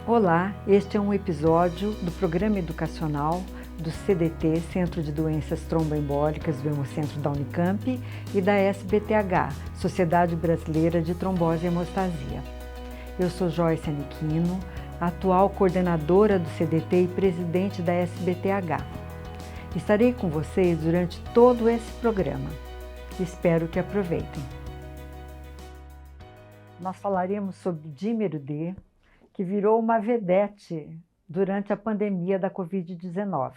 Olá, este é um episódio do programa educacional do CDT, Centro de Doenças Tromboembólicas do Hemocentro da Unicamp e da SBTH, Sociedade Brasileira de Trombose e Hemostasia. Eu sou Joyce Aniquino, atual coordenadora do CDT e presidente da SBTH. Estarei com vocês durante todo esse programa. Espero que aproveitem. Nós falaremos sobre dímero D, que virou uma vedete durante a pandemia da Covid-19.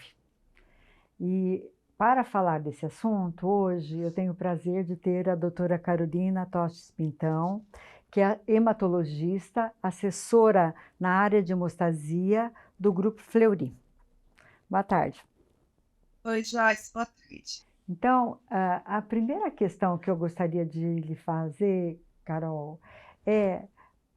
E para falar desse assunto, hoje eu tenho o prazer de ter a doutora Carolina Tostes Pintão, que é hematologista, assessora na área de hemostasia do Grupo Fleury. Boa tarde. Oi, Joyce, boa tarde. Então, a primeira questão que eu gostaria de lhe fazer, Carol, é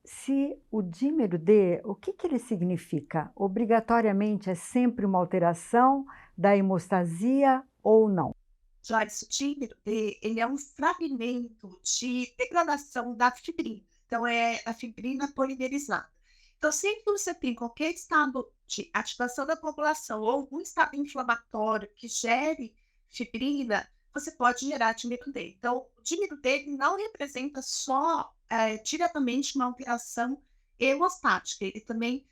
se o dímero D, o que ele significa? Obrigatoriamente é sempre uma alteração da hemostasia ou não? Joyce, o dímero ele é um fragmento de degradação da fibrina. Então, é a fibrina polimerizada. Então, sempre que você tem qualquer estado de ativação da coagulação ou algum estado inflamatório que gere fibrina, você pode gerar dímero D. Então, o dímero D não representa só diretamente uma alteração hemostática, ele também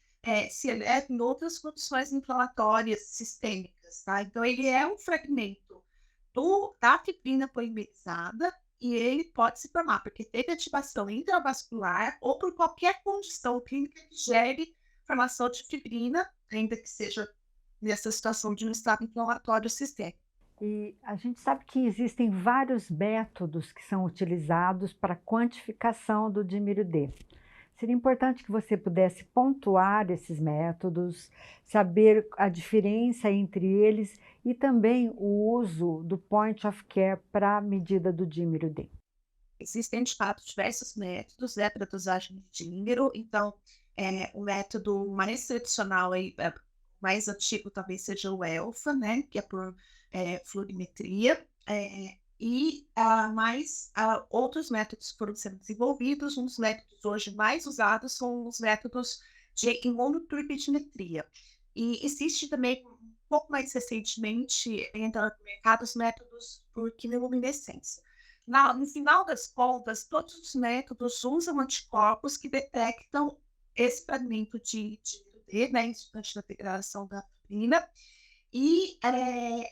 se eleva em outras condições inflamatórias sistêmicas, tá? Então, ele é um fragmento da fibrina polimerizada e ele pode se formar porque teve ativação intravascular ou por qualquer condição clínica que gere formação de fibrina, ainda que seja nessa situação de um estado inflamatório sistêmico. E a gente sabe que existem vários métodos que são utilizados para quantificação do dímero D. Seria importante que você pudesse pontuar esses métodos, saber a diferença entre eles e também o uso do point of care para a medida do dímero D. Existem, de fato, diversos métodos para dosagem de dímero. Então, o método mais tradicional, mais antigo, talvez seja o ELFA, né, que é por fluorimetria. Outros métodos foram sendo desenvolvidos. Um dos métodos hoje mais usados são os métodos de imunoturbidimetria. E existe também, um pouco mais recentemente, entrando no mercado, os métodos por quimiluminescência. No final das contas, todos os métodos usam anticorpos que detectam esse fragmento de D, né, instante da degradação da fibrina, e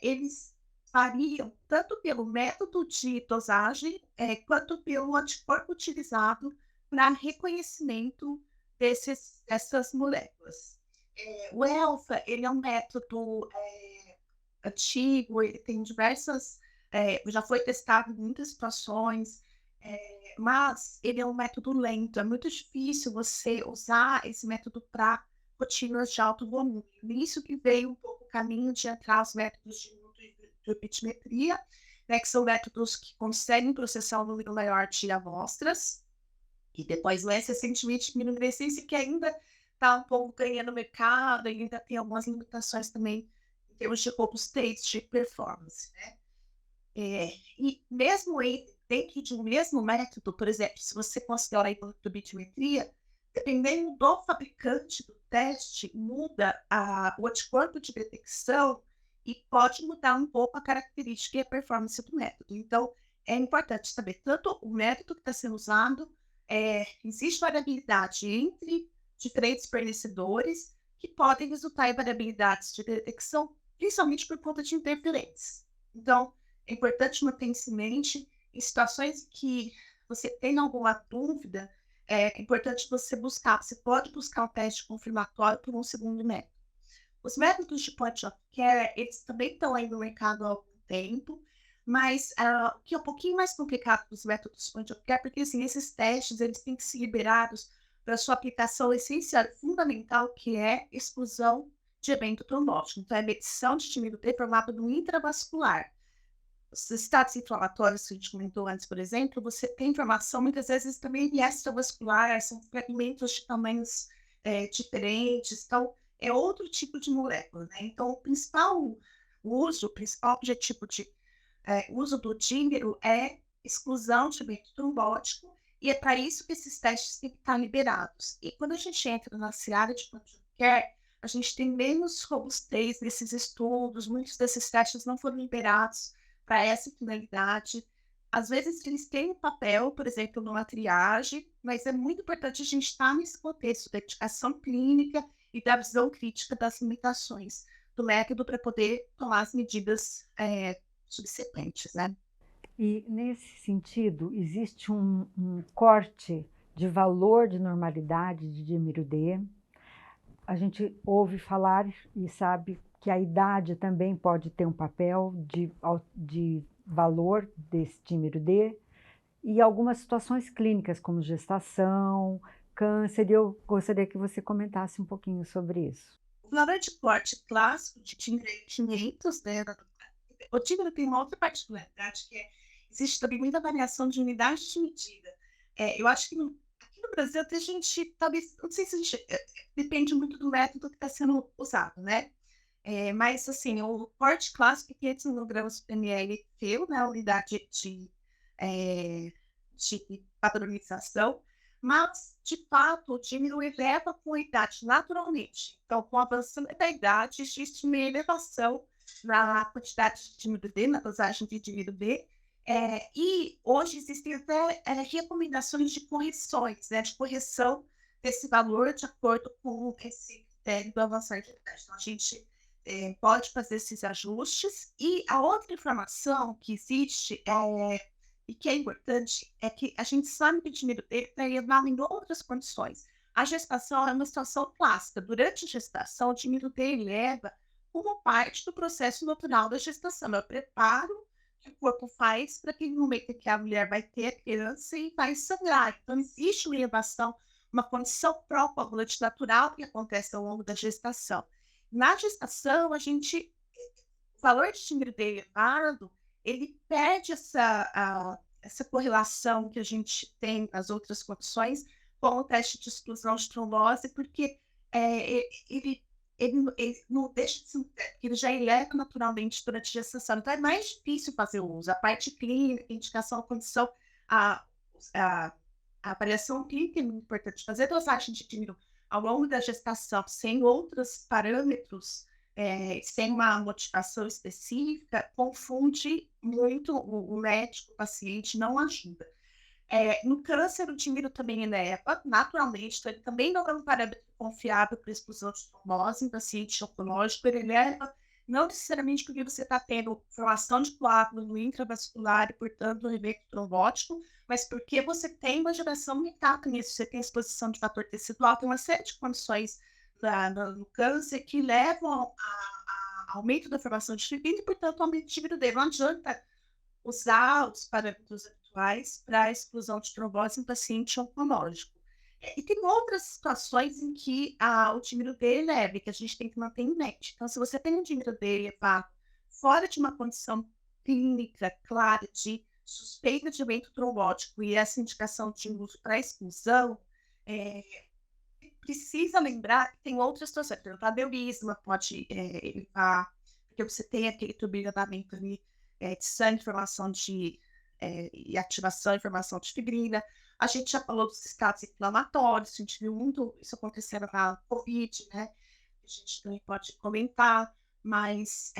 eles variam tanto pelo método de dosagem quanto pelo anticorpo utilizado para reconhecimento dessas moléculas. O ELFA, ele é um método antigo, ele tem diversas já foi testado em muitas situações, mas ele é um método lento, é muito difícil você usar esse método para rotinas de alto volume. Nisso que veio um pouco o caminho de entrar os métodos de turbidimetria, né, que são métodos que conseguem processar um número maior de amostras, e depois mais recentemente imunodeficiência, que ainda está um pouco ganhando mercado, ainda tem algumas limitações também em termos de robustez, de performance, né? E mesmo dentro de um mesmo método, por exemplo, se você considera a imunoturbidimetria, dependendo do fabricante do teste, muda o anticorpo de detecção e pode mudar um pouco a característica e a performance do método. Então, é importante saber tanto o método que está sendo usado, existe variabilidade entre diferentes fornecedores que podem resultar em variabilidades de detecção, principalmente por conta de interferentes. Então, é importante manter isso em mente. Em situações que você tem alguma dúvida, é importante você buscar. Você pode buscar um teste confirmatório por um segundo método. Os métodos de point of care, eles também estão aí no mercado há algum tempo, mas o que é um pouquinho mais complicado dos métodos de point of care, porque assim, esses testes eles têm que ser liberados para sua aplicação essencial, fundamental, que é exclusão de evento trombótico. Então, é medição de dímero D por mapa do intravascular. Os estados inflamatórios que a gente comentou antes, por exemplo, você tem inflamação muitas vezes também extravascular, são fragmentos de tamanhos diferentes, então é outro tipo de molécula, né? Então, o principal objetivo de uso do dímero é exclusão de evento trombótico E é para isso que esses testes têm que estar liberados. E quando a gente entra na seara de conjunto care, a gente tem menos robustez desses estudos, muitos desses testes não foram liberados para essa finalidade. Às vezes eles têm um papel, por exemplo, numa triagem, mas é muito importante a gente estar nesse contexto da indicação clínica e da visão crítica das limitações do método para poder tomar as medidas subsequentes, né? E, nesse sentido, existe um corte de valor de normalidade de dímero D. A gente ouve falar e sabe que a idade também pode ter um papel de valor desse dímero D, e algumas situações clínicas, como gestação, câncer, e eu gostaria que você comentasse um pouquinho sobre isso. O valor de corte clássico de dinheiros, né? O dímero tem uma outra particularidade, que existe também muita variação de unidade de medida. Eu acho que aqui no Brasil até a gente, talvez, não sei se a gente, depende muito do método que está sendo usado, né? Mas, assim, o corte clássico, 500 miligramas por ml, teu, né, a unidade de padronização, mas, de fato, o dímero eleva com a idade naturalmente. Então, com o avanço da idade, existe uma elevação na quantidade de dímero D, na dosagem de dímero D, e hoje existem até recomendações de correções, né, de correção desse valor de acordo com esse critério do avançar de idade. Então, a gente pode fazer esses ajustes. E a outra informação que existe e que é importante é que a gente sabe que o dinheiro dele está elevado em outras condições. A gestação é uma situação clássica. Durante a gestação, o dinheiro dele eleva como parte do processo natural da gestação. É o preparo que o corpo faz para aquele momento que a mulher vai ter a criança e vai sangrar. Então, existe uma elevação, uma condição pró-coagulante natural que acontece ao longo da gestação. Na gestação, o valor de dímero D elevado, ele perde essa correlação que a gente tem nas outras condições com o teste de exclusão de trombose, porque ele não deixa de ser um teste, ele já eleva naturalmente durante a gestação. Então, é mais difícil fazer o uso. A parte clínica, a indicação, a condição, a, a, a avaliação clínica é muito importante. Fazer dosagem de dímero ao longo da gestação, sem outros parâmetros, sem uma motivação específica, confunde muito o médico, o paciente, não ajuda. No câncer, o dímero também eleva, naturalmente, então ele também não é um parâmetro confiável para a exclusão de trombose em paciente oncológico, ele eleva não necessariamente porque você está tendo formação de coágulo no intravascular e, portanto, um evento trombótico, mas porque você tem uma geração mutável nisso, você tem exposição de fator tecidual, tem uma série de condições no câncer que levam a aumento da formação de fibrina e, portanto, aumento de dímero D. Não adianta usar os parâmetros atuais para a exclusão de trombose em paciente oncológico. E tem outras situações em que o dímero D é leve, que a gente tem que manter em mente. Então, se você tem um dímero D elevado fora de uma condição clínica clara de suspeita de evento trombótico e essa indicação de uso para exclusão, precisa lembrar que tem outras situações. Por exemplo, a aneurisma pode elevar, porque você tem aquele turbilhonamento ali de sangue, formação e ativação e formação de fibrina. A gente já falou dos estados inflamatórios, a gente viu muito isso acontecendo na Covid, né? A gente também pode comentar, mas,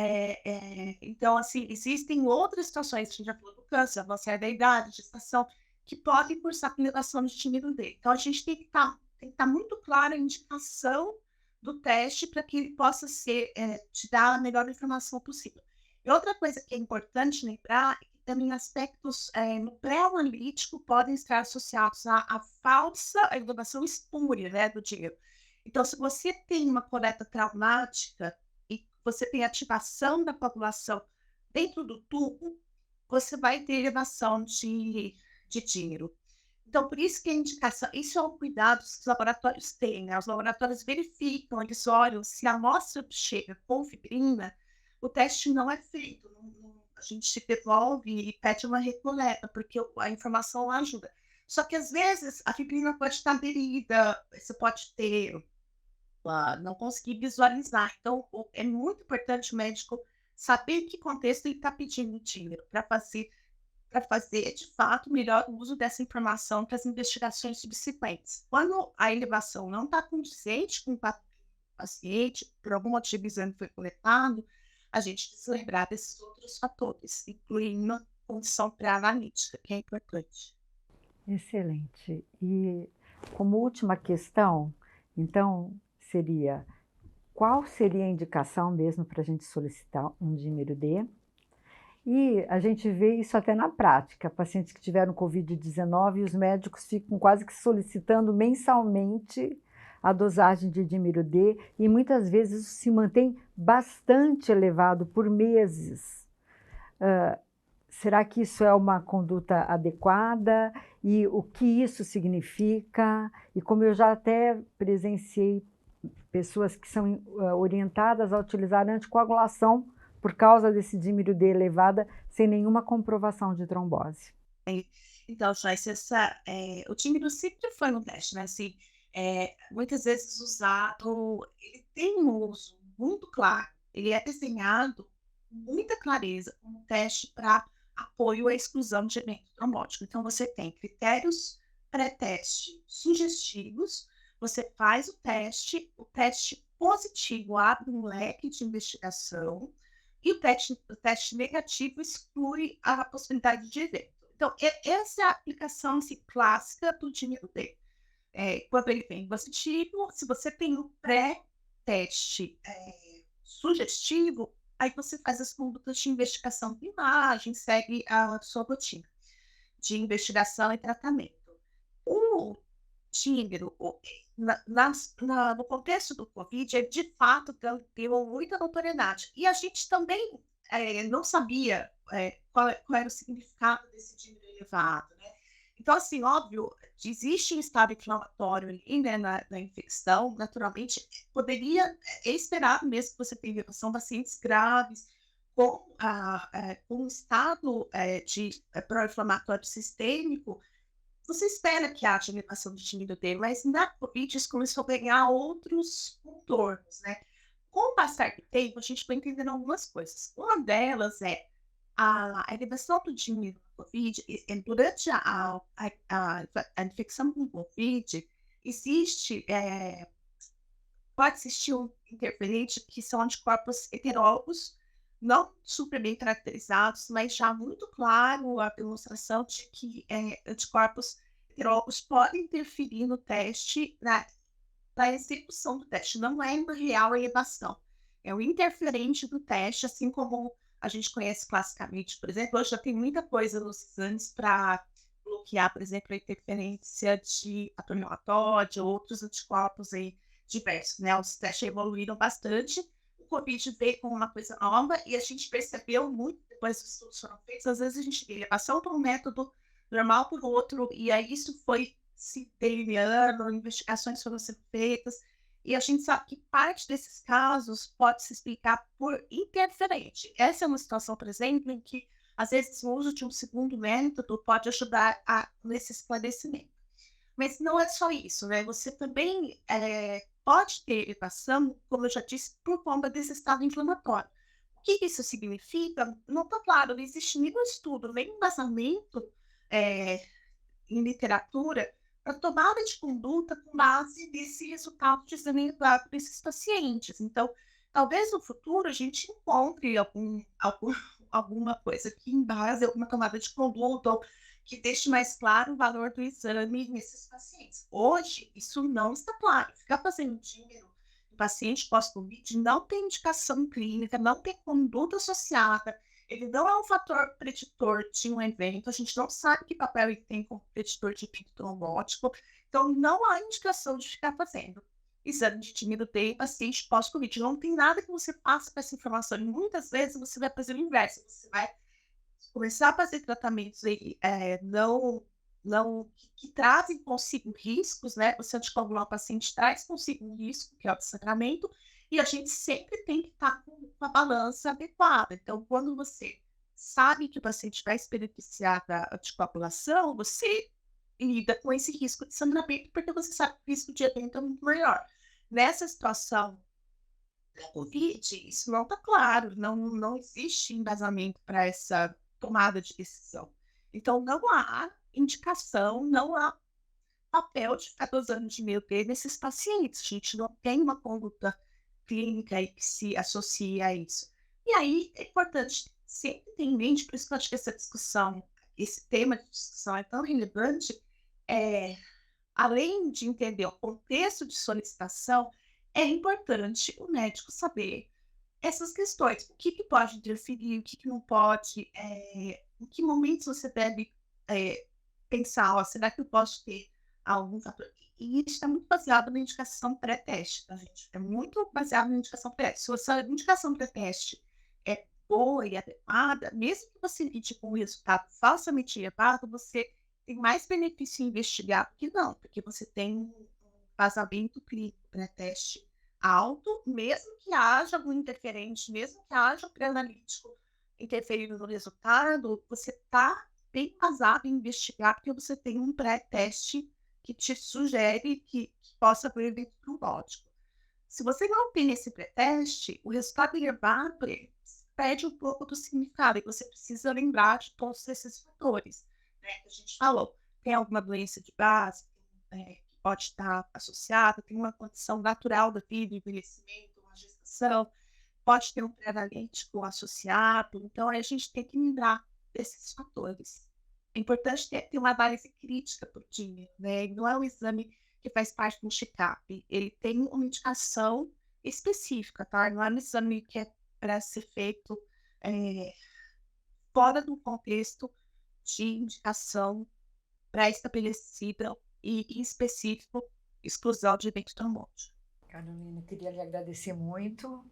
então, assim, existem outras situações, a gente já falou do câncer, avançar da idade, gestação, que podem cursar com elevação de dímero D. Então, a gente tem que estar muito clara a indicação do teste para que ele possa te dar a melhor informação possível. E outra coisa que é importante lembrar é que também aspectos no pré-analítico podem estar associados à falsa elevação espúria, né, do dímero. Então, se você tem uma coleta traumática e você tem ativação da coagulação dentro do tubo, você vai ter elevação de dímero. Então, por isso que a indicação, isso é um cuidado que os laboratórios têm, né? Os laboratórios verificam, eles olham se a amostra chega com fibrina, o teste não é feito. A gente devolve e pede uma recoleta, porque a informação ajuda. Só que, às vezes, a fibrina pode estar aderida, você pode ter, não conseguir visualizar. Então, é muito importante o médico saber em que contexto ele está pedindo dímero para fazer para fazer, de fato, melhor uso dessa informação para as investigações subsequentes. Quando a elevação não está condizente com o paciente, por algum motivo o exame foi coletado, a gente precisa lembrar desses outros fatores, incluindo a condição pré-analítica, que é importante. Excelente. E como última questão, então, seria qual seria a indicação mesmo para a gente solicitar um dímero D? E a gente vê isso até na prática, pacientes que tiveram Covid-19 e os médicos ficam quase que solicitando mensalmente a dosagem de dímero D e muitas vezes isso se mantém bastante elevado por meses. Será que isso é uma conduta adequada? E o que isso significa? E como eu já até presenciei pessoas que são orientadas a utilizar anticoagulação por causa desse dímero D elevada, sem nenhuma comprovação de trombose. Então, Joyce, o tímido sempre foi um teste, né? Assim, muitas vezes usado, ele tem um uso muito claro, ele é desenhado com muita clareza, um teste para apoio à exclusão de evento trombótico. Então, você tem critérios pré-teste sugestivos, você faz o teste positivo abre um leque de investigação, e o teste negativo exclui a possibilidade de evento. Então, essa é a aplicação assim, clássica do dímero D. Quando ele vem positivo, se você tem um pré-teste sugestivo, aí você faz as condutas de investigação de imagem, segue a sua rotina de investigação e tratamento. O dímero, no contexto do Covid, ele de fato deu muita notoriedade. E a gente também não sabia qual era o significado desse dímero elevado, né? Então, assim, óbvio, existe um estado inflamatório ali, né, na infecção, naturalmente, poderia esperar mesmo que você tenha, são pacientes graves, com um estado de pró-inflamatório sistêmico, você espera que haja elevação de tímido dele, mas na Covid isso começou a ganhar outros contornos, né? Com o passar do tempo, a gente foi entendendo algumas coisas. Uma delas é a elevação do tímido na Covid, durante a infecção com Covid, existe, pode existir um interferente que são anticorpos heterólogos, não super bem caracterizados, mas já muito claro a demonstração de que anticorpos heterólogos podem interferir no teste, na execução do teste. Não é uma real elevação, é o interferente do teste, assim como a gente conhece classicamente, por exemplo. Hoje já tem muita coisa nos exames para bloquear, por exemplo, a interferência de atomilatóide ou outros anticorpos aí diversos, né? Os testes evoluíram bastante, o Covid veio com uma coisa nova e a gente percebeu muito, depois que os estudos foram feitos, às vezes a gente vê elevação por um método, normal por outro, e aí isso foi se delineando, investigações foram sendo feitas, e a gente sabe que parte desses casos pode se explicar por interferente. Essa é uma situação, por exemplo, em que, às vezes, o uso de um segundo método pode ajudar nesse esclarecimento. Mas não é só isso, né? Você também pode ter elevação, como eu já disse, por conta desse estado inflamatório. O que isso significa? Não está claro, não existe nenhum estudo, nem embasamento em literatura para tomada de conduta com base nesse resultado de exame para esses pacientes. Então, talvez no futuro a gente encontre alguma coisa que embase alguma tomada de conduta ou que deixe mais claro o valor do exame nesses pacientes. Hoje, isso não está claro. Ficar fazendo dímero em paciente pós-Covid não tem indicação clínica, não tem conduta associada, ele não é um fator preditor de um evento, a gente não sabe que papel ele tem como preditor de evento trombótico, então não há indicação de ficar fazendo exame de tímido D em paciente pós-Covid. Não tem nada que você passe com essa informação, e muitas vezes você vai fazer o inverso, você vai começar a fazer tratamentos que trazem consigo riscos, né? Você anticoagular o paciente traz consigo um risco, que é o sangramento, e a gente sempre tem que estar com a balança adequada. Então, quando você sabe que o paciente vai se beneficiar da anticoagulação, você lida com esse risco de sangramento, porque você sabe que o risco de evento é muito maior. Nessa situação da Covid, isso não está claro, não existe embasamento para essa tomada de decisão. Então, não há indicação, não há papel de ficar dosando de meio termo nesses pacientes. A gente não tem uma conduta clínica aí que se associa a isso. E aí é importante sempre ter em mente, por isso que eu acho que essa discussão, esse tema de discussão é tão relevante, é, além de entender o contexto de solicitação, é importante o médico saber essas questões. O que pode interferir, o que não pode, em que momentos você deve pensar, ó, será que eu posso ter algum fator? E isso está muito baseado na indicação pré-teste, tá, gente? É muito baseado na indicação pré-teste. Se essa indicação pré-teste é boa e adequada, mesmo que você lide com um resultado falsamente errado, você tem mais benefício em investigar do que não, porque você tem um vazamento clínico pré-teste alto, mesmo que haja algum interferente, mesmo que haja um pré-analítico interferindo no resultado, você está bem embasado em investigar, porque você tem um pré-teste que te sugere que possa haver evento trombótico. Se você não tem esse pré-teste, o resultado elevado perde um pouco do significado, e você precisa lembrar de todos esses fatores, né, que a gente falou. Tem alguma doença de base, que pode estar associada, tem uma condição natural da vida, envelhecimento, uma gestação, pode ter um pré-analítico associado, então a gente tem que lembrar desses fatores. É importante ter uma análise crítica por dia, né? Não é um exame que faz parte de um check-up, ele tem uma indicação específica, tá? Não é um exame que é para ser feito fora do contexto de indicação pré-estabelecida e, em específico, exclusão de evento trombótico. Carolina, queria lhe agradecer muito.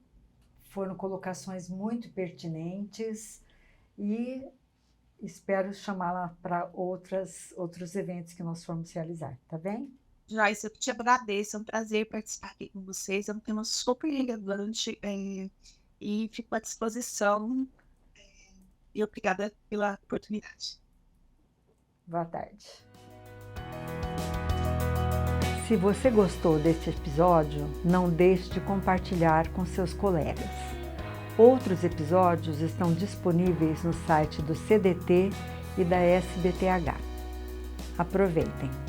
Foram colocações muito pertinentes e espero chamá-la para outros eventos que nós formos realizar, tá bem? Joyce, eu te agradeço, é um prazer participar aqui com vocês, é um tema super relevante e fico à disposição e obrigada pela oportunidade. Boa tarde. Se você gostou deste episódio, não deixe de compartilhar com seus colegas. Outros episódios estão disponíveis no site do CDT e da SBTH. Aproveitem!